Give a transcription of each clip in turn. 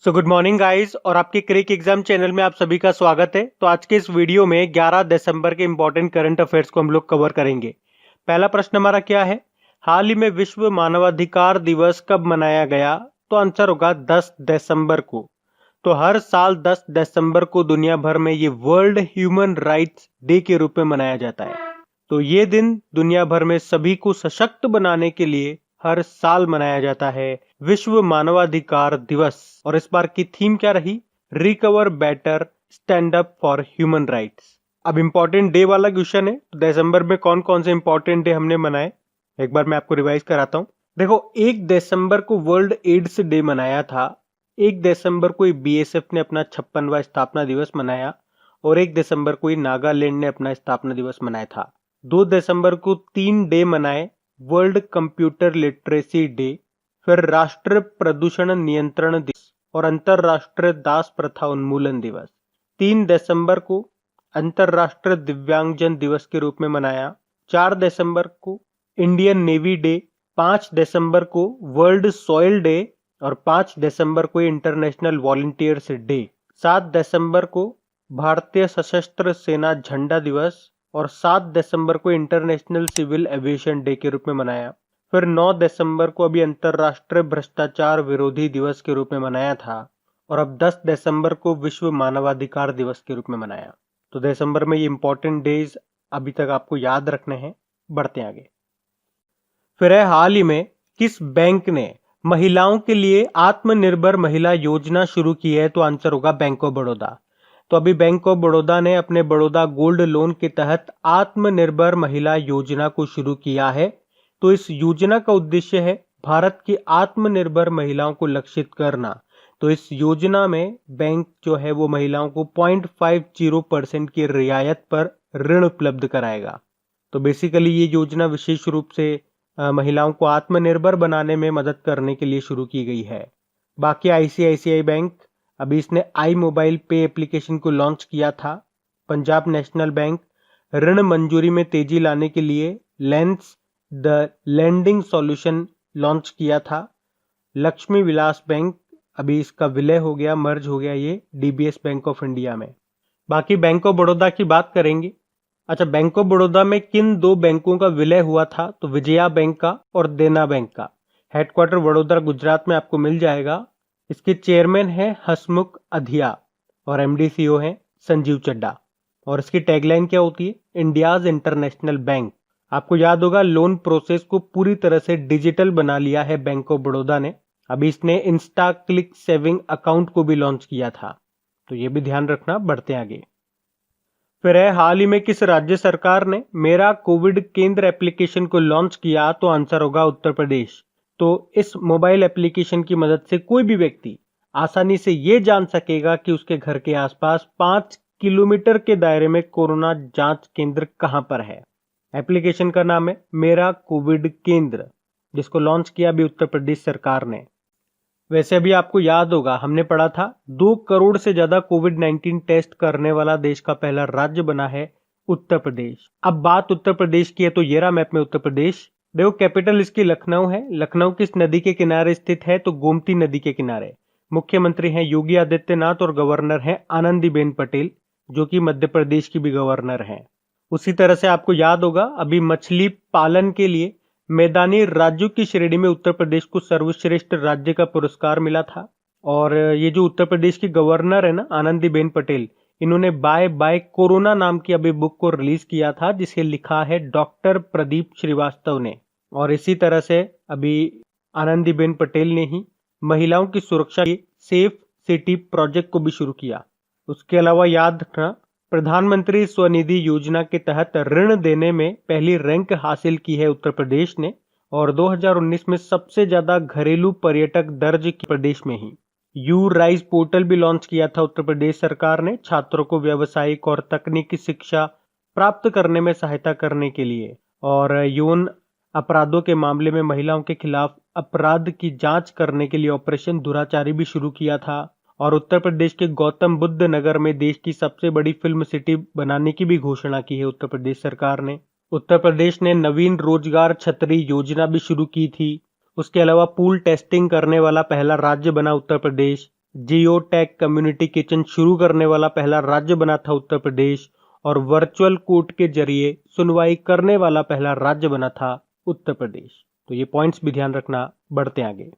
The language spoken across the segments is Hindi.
सो गुड मॉर्निंग गाइस और आपके क्रिक एग्जाम चैनल में आप सभी का स्वागत है। तो आज के इस वीडियो में 11 दिसंबर के इंपॉर्टेंट करंट अफेयर्स को हम लोग कवर करेंगे। पहला प्रश्न हमारा क्या है, हाल ही में विश्व मानवाधिकार दिवस कब मनाया गया? तो आंसर होगा 10 दिसंबर को। तो हर साल 10 दिसंबर को दुनिया भर में ये वर्ल्ड ह्यूमन राइट्स डे के रूप में मनाया जाता है। तो ये दिन दुनिया भर में सभी को सशक्त बनाने के लिए हर साल मनाया जाता है विश्व मानवाधिकार दिवस। और इस बार की थीम क्या रही? Recover better, stand up for human rights. अब इंपॉर्टेंट डे वाला क्वेश्चन है, तो दिसंबर में कौन कौन से इंपॉर्टेंट डे हमने मनाए, एक बार मैं आपको रिवाइज कराता हूँ। देखो, 1 दिसंबर को वर्ल्ड एड्स डे मनाया था। 1 दिसंबर को बीएसएफ ने अपना 56वां स्थापना दिवस मनाया और 1 दिसंबर को नागालैंड ने अपना स्थापना दिवस मनाया था। 2 दिसंबर को 3 डे मनाए, वर्ल्ड कंप्यूटर लिटरेसी डे, फिर राष्ट्रीय प्रदूषण नियंत्रण दिवस और अंतरराष्ट्रीय दास प्रथा उन्मूलन दिवस। 3 दिसंबर को अंतरराष्ट्रीय दिव्यांगजन दिवस के रूप में मनाया। 4 दिसंबर को इंडियन नेवी डे, 5 दिसंबर को वर्ल्ड सॉइल डे और 5 दिसंबर को इंटरनेशनल वॉलंटियर्स डे। 7 दिसंबर को भारतीय सशस्त्र सेना झंडा दिवस और 7 दिसंबर को इंटरनेशनल सिविल एविएशन डे के रूप में मनाया। फिर 9 दिसंबर को अभी अंतरराष्ट्रीय भ्रष्टाचार विरोधी दिवस के रूप में मनाया था और अब 10 दिसंबर को विश्व मानवाधिकार दिवस के रूप में मनाया। तो दिसंबर में ये इंपॉर्टेंट डेज अभी तक आपको याद रखने हैं। बढ़ते आगे। फिर है, हाल ही में किस बैंक ने महिलाओं के लिए आत्मनिर्भर महिला योजना शुरू की है? तो आंसर होगा बैंक ऑफ बड़ौदा। तो अभी बैंक ऑफ बड़ौदा ने अपने बड़ौदा गोल्ड लोन के तहत आत्मनिर्भर महिला योजना को शुरू किया है। तो इस योजना का उद्देश्य है भारत की आत्मनिर्भर महिलाओं को लक्षित करना। तो इस योजना में बैंक जो है वो महिलाओं को 0.50% की रियायत पर ऋण उपलब्ध कराएगा। तो बेसिकली ये योजना विशेष रूप से महिलाओं को आत्मनिर्भर बनाने में मदद करने के लिए शुरू की गई है। बाकी आईसीआईसीआई बैंक, अभी इसने आई मोबाइल पे एप्लीकेशन को लॉन्च किया था। पंजाब नेशनल बैंक ऋण मंजूरी में तेजी लाने के लिए lens the lending solution launch किया था। लक्ष्मी विलास बैंक, अभी इसका विलय हो गया, मर्ज हो गया ये डीबीएस बैंक ऑफ इंडिया में। बाकी बैंक ऑफ बड़ौदा की बात करेंगे। अच्छा, बैंक ऑफ बड़ौदा में किन 2 बैंकों का विलय हुआ था? तो विजया बैंक का और देना बैंक का। हेडक्वार्टर वडोदरा गुजरात में आपको मिल जाएगा। इसके चेयरमैन है हसमुख अधिया और एमडी सीईओ है संजीव चड्डा। और इसकी टैगलाइन क्या होती है? India's international bank. आपको याद होगा, लोन प्रोसेस को पूरी तरह से डिजिटल बना लिया है बैंक ऑफ बड़ौदा ने। अभी इसने इंस्टा क्लिक सेविंग अकाउंट को भी लॉन्च किया था, तो ये भी ध्यान रखना। बढ़ते आगे। फिर है, हाल ही में किस राज्य सरकार ने मेरा कोविड केंद्र एप्लीकेशन को लॉन्च किया? तो आंसर होगा उत्तर प्रदेश। तो इस मोबाइल एप्लीकेशन की मदद से कोई भी व्यक्ति आसानी से ये जान सकेगा कि उसके घर के आसपास 5 किलोमीटर के दायरे में कोरोना जांच केंद्र कहां पर है। एप्लीकेशन का नाम है मेरा कोविड केंद्र, जिसको लॉन्च किया अभी उत्तर प्रदेश सरकार ने। वैसे अभी आपको याद होगा, हमने पढ़ा था 2 करोड़ से ज्यादा कोविड-19 टेस्ट करने वाला देश का पहला राज्य बना है उत्तर प्रदेश। अब बात उत्तर प्रदेश की है, तो ये रहा मैप में उत्तर प्रदेश। देखो, कैपिटल इसकी लखनऊ है। लखनऊ किस नदी के किनारे स्थित है? तो गोमती नदी के किनारे। मुख्यमंत्री हैं योगी आदित्यनाथ और गवर्नर हैं आनंदीबेन पटेल, जो कि मध्य प्रदेश की भी गवर्नर हैं। उसी तरह से आपको याद होगा, अभी मछली पालन के लिए मैदानी राज्यों की श्रेणी में उत्तर प्रदेश को सर्वश्रेष्ठ राज्य का पुरस्कार मिला था। और ये जो उत्तर प्रदेश की गवर्नर है ना, आनंदीबेन पटेल, इन्होंने बाय बाय कोरोना नाम की अभी बुक को रिलीज किया था, जिसे लिखा है डॉक्टर प्रदीप श्रीवास्तव ने। और इसी तरह से अभी आनंदीबेन पटेल ने ही महिलाओं की सुरक्षा के सेफ सिटी प्रोजेक्ट को भी शुरू किया। उसके अलावा याद रखना, प्रधानमंत्री स्वनिधि योजना के तहत ऋण देने में पहली रैंक हासिल की है उत्तर प्रदेश ने। और 2019 में सबसे ज्यादा घरेलू पर्यटक दर्ज की प्रदेश में ही। यू राइज पोर्टल भी लॉन्च किया था उत्तर प्रदेश सरकार ने, छात्रों को व्यावसायिक और तकनीकी शिक्षा प्राप्त करने में सहायता करने के लिए। और यौन अपराधों के मामले में महिलाओं के खिलाफ अपराध की जांच करने के लिए ऑपरेशन दुराचारी भी शुरू किया था। और उत्तर प्रदेश के गौतम बुद्ध नगर में देश की सबसे बड़ी फिल्म सिटी बनाने की भी घोषणा की है उत्तर प्रदेश सरकार ने। उत्तर प्रदेश ने नवीन रोजगार छतरी योजना भी शुरू की थी। उसके अलावा पूल टेस्टिंग करने वाला पहला राज्य बना Uttar Pradesh. Geo tag community kitchen शुरू करने वाला पहला राज्य बना था उत्तर प्रदेश, और वर्चुअल कोर्ट के जरिए सुनवाई करने वाला पहला राज्य बना था उत्तर प्रदेश। तो ये पॉइंट्स भी ध्यान रखना। बढ़ते आगे।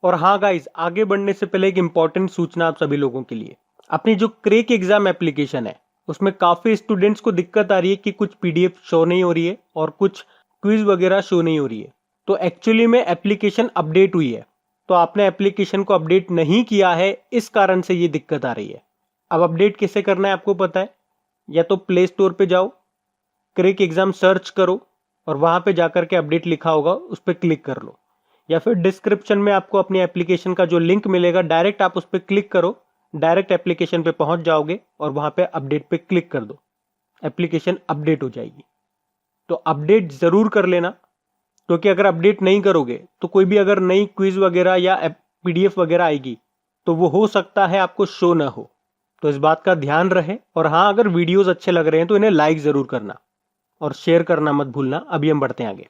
और हाँ गाइस, आगे बढ़ने से पहले एक इंपॉर्टेंट सूचना आप सभी लोगों के लिए। अपनी जो क्रेक एग्जाम एप्लीकेशन है उसमें काफी स्टूडेंट्स को दिक्कत आ रही है कि कुछ पीडीएफ शो नहीं हो रही है और कुछ क्विज वगैरह शो नहीं हो रही है। तो एक्चुअली में एप्लीकेशन अपडेट हुई है, तो आपने एप्लीकेशन को अपडेट नहीं किया है, इस कारण से ये दिक्कत आ रही है। अब अपडेट कैसे करना है आपको पता है। या तो प्ले स्टोर पे जाओ, क्रेक एग्जाम सर्च करो और वहां पे जाकर के अपडेट लिखा होगा उस पर क्लिक कर लो, या फिर डिस्क्रिप्शन में आपको अपनी एप्लीकेशन का जो लिंक मिलेगा डायरेक्ट आप उस पर क्लिक करो, डायरेक्ट एप्लीकेशन पे पहुंच जाओगे और वहां पे अपडेट पे क्लिक कर दो, एप्लीकेशन अपडेट हो जाएगी। तो अपडेट जरूर कर लेना, क्योंकि अगर अपडेट नहीं करोगे तो कोई भी अगर नई क्विज वगैरह या पीडीएफ वगैरह आएगी तो वो हो सकता है आपको शो ना हो। तो इस बात का ध्यान रहे। और हाँ, अगर वीडियोस अच्छे लग रहे हैं तो इन्हें लाइक जरूर करना और शेयर करना मत भूलना। अभी हम बढ़ते हैं आगे।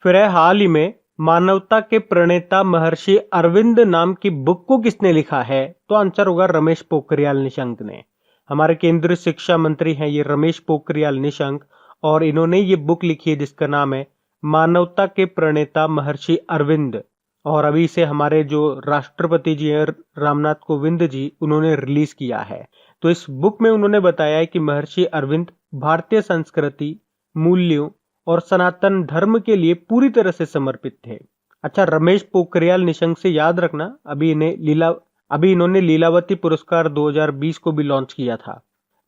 फिर है, हाल ही में मानवता के प्रणेता महर्षि अरविंद नाम की बुक को किसने लिखा है। तो आंसर होगा रमेश पोखरियाल निशंक ने। हमारे केंद्रीय शिक्षा मंत्री हैं ये रमेश पोखरियाल निशंक, और इन्होंने ये बुक लिखी है जिसका नाम है मानवता के प्रणेता महर्षि अरविंद। और अभी से हमारे जो राष्ट्रपति जी हैं रामनाथ कोविंद जी, उन्होंने रिलीज किया है। तो इस बुक में उन्होंने बताया है कि महर्षि अरविंद भारतीय संस्कृति, मूल्यों और सनातन धर्म के लिए पूरी तरह से समर्पित थे। अच्छा, रमेश पोखरियाल निशंक से याद रखना, अभी इन्होंने लीलावती पुरस्कार 2020 को भी लॉन्च किया था।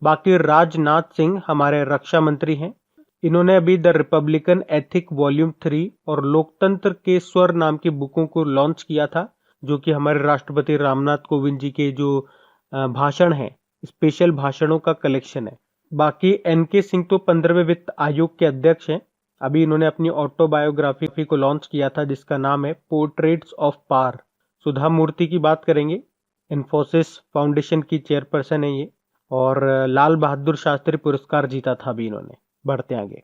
बाकी राजनाथ सिंह हमारे रक्षा मंत्री हैं, इन्होंने अभी द रिपब्लिकन एथिक वॉल्यूम 3 और लोकतंत्र के स्वर नाम की बुकों को लॉन्च किया था, जो कि हमारे राष्ट्रपति रामनाथ कोविंद जी के जो भाषण हैं, स्पेशल भाषणों का कलेक्शन है। बाकी एनके सिंह तो 15वें वित्त आयोग के अध्यक्ष हैं, अभी इन्होंने अपनी ऑटोबायोग्राफी को लॉन्च किया था जिसका नाम है पोर्ट्रेट्स ऑफ पार। सुधा मूर्ति की बात करेंगे, इन्फोसिस फाउंडेशन की चेयरपर्सन है ये, और लाल बहादुर शास्त्री पुरस्कार जीता था अभी इन्होंने। बढ़ते आगे।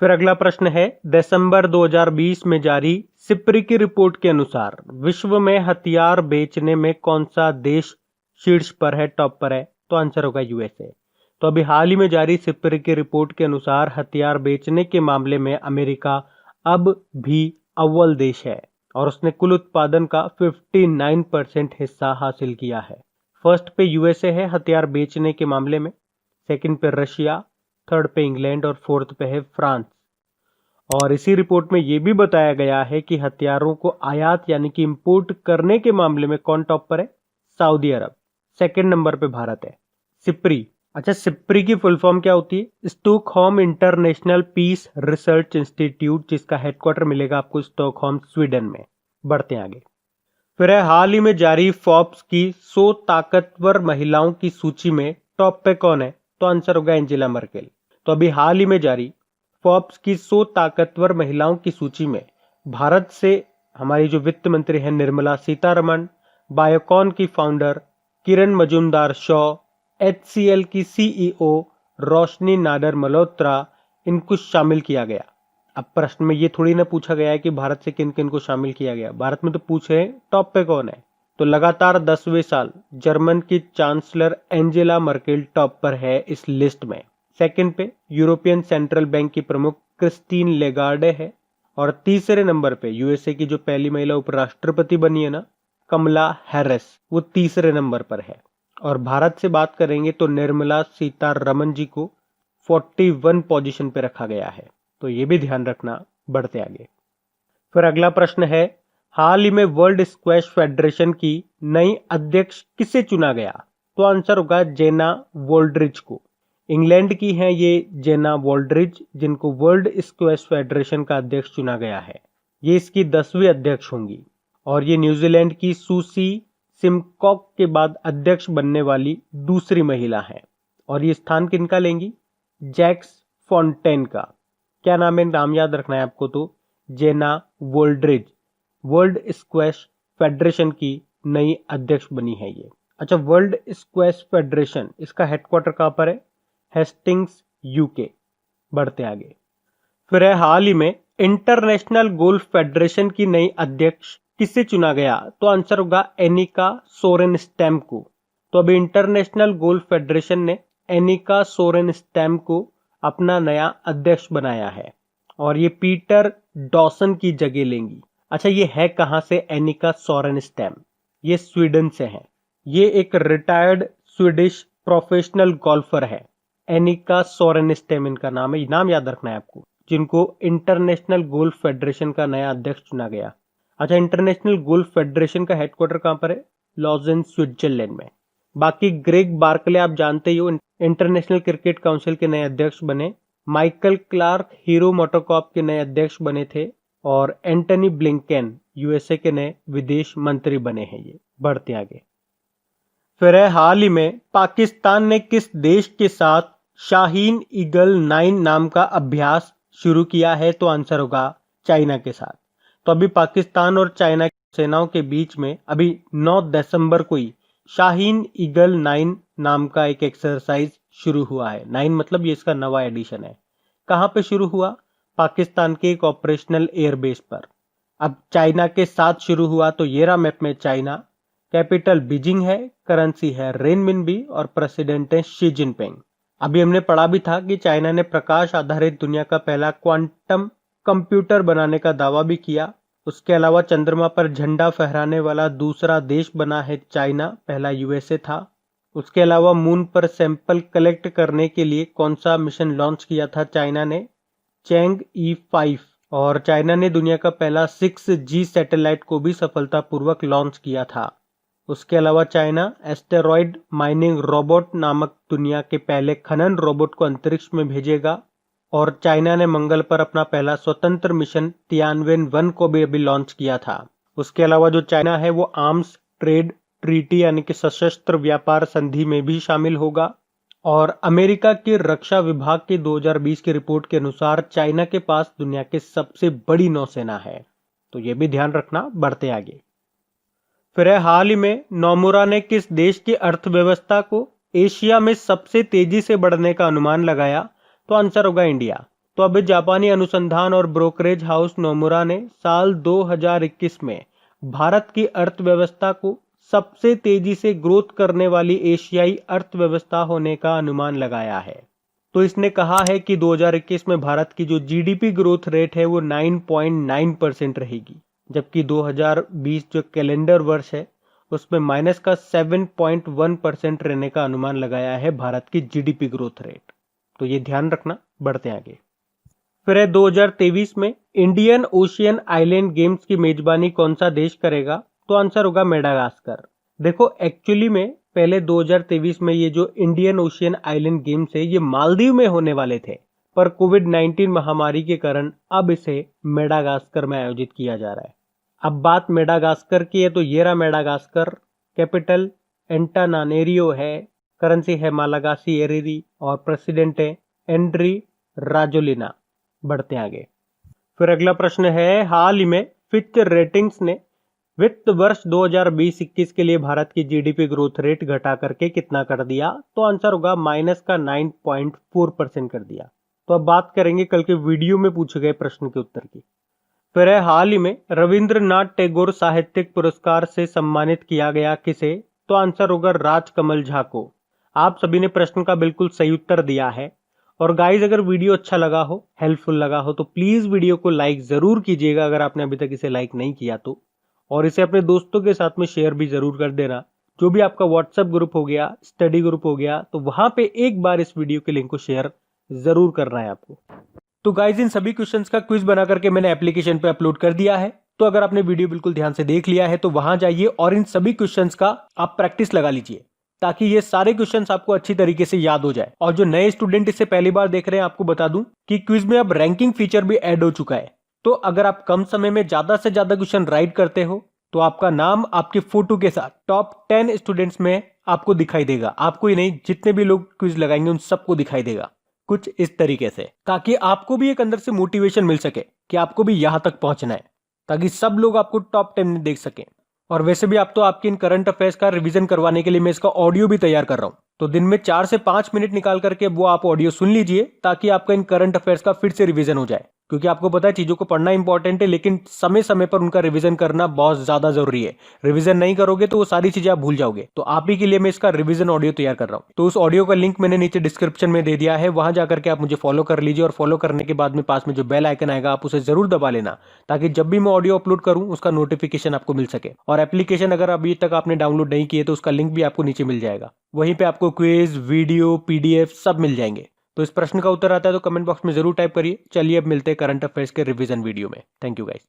फिर अगला प्रश्न है, दिसंबर 2020 में जारी सिप्री की रिपोर्ट के अनुसार विश्व में हथियार बेचने में कौन सा देश शीर्ष पर है, टॉप पर है। तो आंसर होगा यूएसए। तो अभी हाल ही में जारी सिप्री की रिपोर्ट के अनुसार हथियार बेचने के मामले में अमेरिका अब भी अव्वल देश है और उसने कुल उत्पादन का 59% हिस्सा हासिल किया है। फर्स्ट पे यूएसए है हथियार बेचने के मामले में, सेकंड पे रशिया, थर्ड पे इंग्लैंड और फोर्थ पे है फ्रांस। और इसी रिपोर्ट में यह भी बताया गया है कि हथियारों को आयात यानी कि इंपोर्ट करने के मामले में कौन टॉप पर है, सऊदी अरब। सेकंड नंबर पे भारत है। सिप्री, अच्छा सिप्री की फुल फॉर्म क्या होती है, Stockholm International Peace Research Institute, जिसका हेडक्वार्टर मिलेगा आपको स्टॉकहोम स्वीडन में। बढ़ते हैं आगे। फिर है, हाल ही में जारी फोर्ब्स की 100 ताकतवर महिलाओं की सूची में टॉप पे कौन है। तो आंसर होगा एंजेला मर्केल। तो अभी हाल ही में जारी फोर्ब्स की 100 ताकतवर महिलाओं की सूची में भारत से हमारी जो वित्त मंत्री हैं निर्मला सीतारमण, बायोकॉन की फाउंडर किरण मजूमदार शॉ, HCL की CEO रोशनी नाडर मल्होत्रा, इनको शामिल किया गया। अब प्रश्न में ये थोड़ी ना पूछा गया है कि भारत से किन किन को शामिल किया गया, भारत में तो पूछे टॉप पे कौन है। तो लगातार 10वें साल जर्मन की चांसलर एंजेला मर्केल टॉप पर है इस लिस्ट में। सेकंड पे यूरोपियन सेंट्रल बैंक की प्रमुख क्रिस्टीन लेगार्डे है, और तीसरे नंबर पे यूएसए की जो पहली महिला उपराष्ट्रपति बनी है ना, कमला हैरिस, वो तीसरे नंबर पर है। और भारत से बात करेंगे तो निर्मला सीतारमण जी को 41 पोजीशन पे रखा गया है, तो ये भी ध्यान रखना। बढ़ते आगे। फिर अगला प्रश्न है, हाल ही में वर्ल्ड स्क्वैश फेडरेशन की नई अध्यक्ष किसे चुना गया। तो आंसर होगा जेना वोल्ड्रिज को। इंग्लैंड की हैं ये जेना वोल्ड्रिज, जिनको वर्ल्ड स्क्वैश फेडरेशन का अध्यक्ष चुना गया है। ये इसकी 10वीं अध्यक्ष होंगी, और ये न्यूजीलैंड की सूसी सिमकॉक के बाद अध्यक्ष बनने वाली दूसरी महिला हैं। और ये स्थान किनका लेंगी, जैक्स फॉन्टेन का। क्या नाम है, नाम याद रखना है आपको। तो जेना वोल्ड्रिज वर्ल्ड स्क्वैश फेडरेशन की नई अध्यक्ष बनी है ये। अच्छा, वर्ल्ड स्क्वैश फेडरेशन इसका हेडक्वार्टर कहां पर है, हेस्टिंग्स यूके। बढ़ते आगे। फिर है, हाल ही में इंटरनेशनल गोल्फ फेडरेशन की नई अध्यक्ष किससे चुना गया? तो आंसर होगा एनिका सोरेनस्टैम को। तो अभी इंटरनेशनल गोल्फ फेडरेशन ने एनिका सोरेनस्टैम को अपना नया अध्यक्ष बनाया है और ये पीटर डॉसन की जगह लेंगी। अच्छा, ये है कहां से एनिका सोरेनस्टैम? ये स्वीडन से है। ये एक रिटायर्ड स्वीडिश प्रोफेशनल गोल्फर है। एनिका सोरेनस्टैम इनका नाम है, नाम याद रखना है आपको, जिनको इंटरनेशनल गोल्फ फेडरेशन का नया अध्यक्ष चुना गया। अच्छा, इंटरनेशनल गोल्फ फेडरेशन का हेडक्वार्टर कहां पर है? लॉजेन, स्विट्जरलैंड में। बाकी ग्रेग बार्कले आप जानते ही हो, इंटरनेशनल क्रिकेट काउंसिल के नए अध्यक्ष बने। माइकल क्लार्क हीरो मोटोकॉर्प के नए अध्यक्ष बने थे और एंटनी ब्लिंकेन यूएसए के नए विदेश मंत्री बने हैं। ये बढ़ते आगे। फिर है, हाल ही में पाकिस्तान ने किस देश के साथ शाहीन ईगल 9 नाम का अभ्यास शुरू किया है? तो आंसर होगा चाइना के साथ। तो अभी पाकिस्तान और चाइना की सेनाओं के बीच में अभी 9 दिसंबर को ही शाहीन ईगल 9 नाम का एक एक्सरसाइज शुरू हुआ है। 9 मतलब ये इसका नवा एडिशन है। कहां पे शुरू हुआ? पाकिस्तान के एक ऑपरेशनल एयरबेस पर। अब चाइना के साथ शुरू हुआ, तो ये रहा मैप में चाइना। कैपिटल बीजिंग है, करेंसी है रेनमिनबी और प्रेसिडेंट है शी जिनपिंग। अभी हमने पढ़ा भी था कि चाइना ने प्रकाश आधारित दुनिया का पहला क्वांटम कंप्यूटर बनाने का दावा भी किया। उसके अलावा चंद्रमा पर झंडा फहराने वाला दूसरा देश बना है चाइना, पहला यूएसए था। उसके अलावा मून पर सैंपल कलेक्ट करने के लिए कौन सा मिशन लॉन्च किया था चाइना ने? Chang E5। और चाइना ने दुनिया का पहला 6G सैटेलाइट को भी सफलतापूर्वक लॉन्च किया था। उसके अलावा चाइना एस्टेरॉयड माइनिंग रोबोट नामक दुनिया के पहले खनन रोबोट को अंतरिक्ष में भेजेगा। और चाइना ने मंगल पर अपना पहला स्वतंत्र मिशन तियानवेन-1 को भी अभी लॉन्च किया था। उसके अलावा जो चाइना है वो आर्म्स ट्रेड ट्रीटी यानी कि सशस्त्र व्यापार संधि में भी शामिल होगा। और अमेरिका के रक्षा विभाग की 2020 की रिपोर्ट के अनुसार चाइना के पास दुनिया की सबसे बड़ी नौसेना है। तो ये भी ध्यान रखना। बढ़ते आगे। फिर है, हाल ही में नोमुरा ने किस देश की अर्थव्यवस्था को एशिया में सबसे तेजी से बढ़ने का अनुमान लगाया? तो आंसर होगा इंडिया। तो अभी जापानी अनुसंधान और ब्रोकरेज हाउस नोमुरा ने साल 2021 में भारत की अर्थव्यवस्था को सबसे तेजी से ग्रोथ करने वाली एशियाई अर्थव्यवस्था होने का अनुमान लगाया है। तो इसने कहा है कि 2021 में भारत की जो जीडीपी ग्रोथ रेट है वो 9.9% रहेगी, जबकि 2020 जो कैलेंडर वर्ष है उसमें माइनस का 7.1% रहने का अनुमान लगाया है भारत की जीडीपी ग्रोथ रेट। तो ये ध्यान रखना। बढ़ते आगे। फिर है, 2023 में इंडियन ओशियन आइलैंड गेम्स की मेजबानी कौन सा देश करेगा? तो आंसर होगा मेडागास्कर। देखो, एक्चुअली में पहले 2023 में ये जो इंडियन ओशियन आइलैंड गेम्स है ये मालदीव में होने वाले थे, पर कोविड-19 महामारी के कारण अब इसे मेडागास्कर में आयोजित किया जा रहा है। अब बात मेडागास्कर की है, तो ये रहा मेडागास्कर। कैपिटल एंटानानेरियो है, करेंसी है मालागासी एरिरी और प्रेसिडेंट है एंड्री राजोलिना। बढ़ते आगे। फिर अगला प्रश्न है, हाल ही में फिच रेटिंग्स ने वित्त वर्ष 2020-21 के लिए भारत की जीडीपी ग्रोथ रेट घटा करके कितना कर दिया? तो आंसर होगा माइनस का 9.4% कर दिया। तो अब बात करेंगे कल के वीडियो में पूछे गए प्रश्न के उत्तर की। फिर है, हाल ही में रविंद्रनाथ टैगोर साहित्यिक पुरस्कार से सम्मानित किया गया किसे? तो आंसर होगा राजकमल झा को। आप सभी ने प्रश्न का बिल्कुल सही उत्तर दिया है। और गाइज, अगर वीडियो अच्छा लगा हो, हेल्पफुल लगा हो, तो प्लीज वीडियो को लाइक जरूर कीजिएगा अगर आपने अभी तक इसे लाइक नहीं किया तो। और इसे अपने दोस्तों के साथ में शेयर भी जरूर कर देना। जो भी आपका व्हाट्सएप ग्रुप हो गया, स्टडी ग्रुप हो गया, तो वहां पे एक बार इस वीडियो के लिंक को शेयर जरूर करना है आपको। तो गाइज, इन सभी क्वेश्चंस का क्विज बना करके मैंने एप्लीकेशन पे अपलोड कर दिया है। तो अगर आपने वीडियो बिल्कुल ध्यान से देख लिया है तो वहां जाइए और इन सभी क्वेश्चंस का आप प्रैक्टिस लगा लीजिए, ताकि ये सारे क्वेश्चंस आपको अच्छी तरीके से याद हो जाए। और जो नए स्टूडेंट इसे पहली बार देख रहे हैं, आपको बता दूं कि क्विज में अब रैंकिंग फीचर भी ऐड हो चुका है। तो अगर आप कम समय में ज्यादा से ज्यादा क्वेश्चन राइट करते हो तो आपका नाम आपके फोटो के साथ टॉप 10 स्टूडेंट्स में आपको दिखाई देगा। आपको ही नहीं, जितने भी लोग क्विज लगाएंगे उन सबको दिखाई देगा कुछ इस तरीके से, ताकि आपको भी एक अंदर से मोटिवेशन मिल सके कि आपको भी यहां तक पहुंचना है, ताकि सब लोग आपको टॉप 10 में देख सकें। और वैसे भी आप तो आपके इन करंट अफेयर्स का रिवीजन करवाने के लिए मैं इसका ऑडियो भी तैयार कर रहा हूं, तो दिन में 4 से 5 मिनट निकाल करके वो आप ऑडियो सुन लीजिए, ताकि आपका इन करंट अफेयर्स का फिर से रिवीजन हो जाए। क्योंकि आपको पता है चीजों को पढ़ना इंपॉर्टेंट है, लेकिन समय समय पर उनका रिवीजन करना बहुत ज्यादा जरूरी है। रिवीजन नहीं करोगे तो वो सारी चीजें आप भूल जाओगे। तो आप ही के लिए मैं इसका रिवीजन ऑडियो तैयार कर रहा हूँ। तो उस ऑडियो का लिंक मैंने नीचे डिस्क्रिप्शन में दे दिया है, वहां जाकर के आप मुझे फॉलो कर लीजिए। और फॉलो करने के बाद में पास में जो बेल आइकन आएगा आप उसे जरूर दबा लेना, ताकि जब भी मैं ऑडियो अपलोड करूं उसका नोटिफिकेशन आपको मिल सके। और एप्लीकेशन अगर अभी तक आपने डाउनलोड नहीं किए तो उसका लिंक भी आपको नीचे मिल जाएगा। वहीं पे आपको क्विज, वीडियो, पीडीएफ सब मिल जाएंगे। तो इस प्रश्न का उत्तर आता है तो कमेंट बॉक्स में जरूर टाइप करिए। चलिए अब मिलते हैं करंट अफेयर्स के रिवीजन वीडियो में। Thank you guys.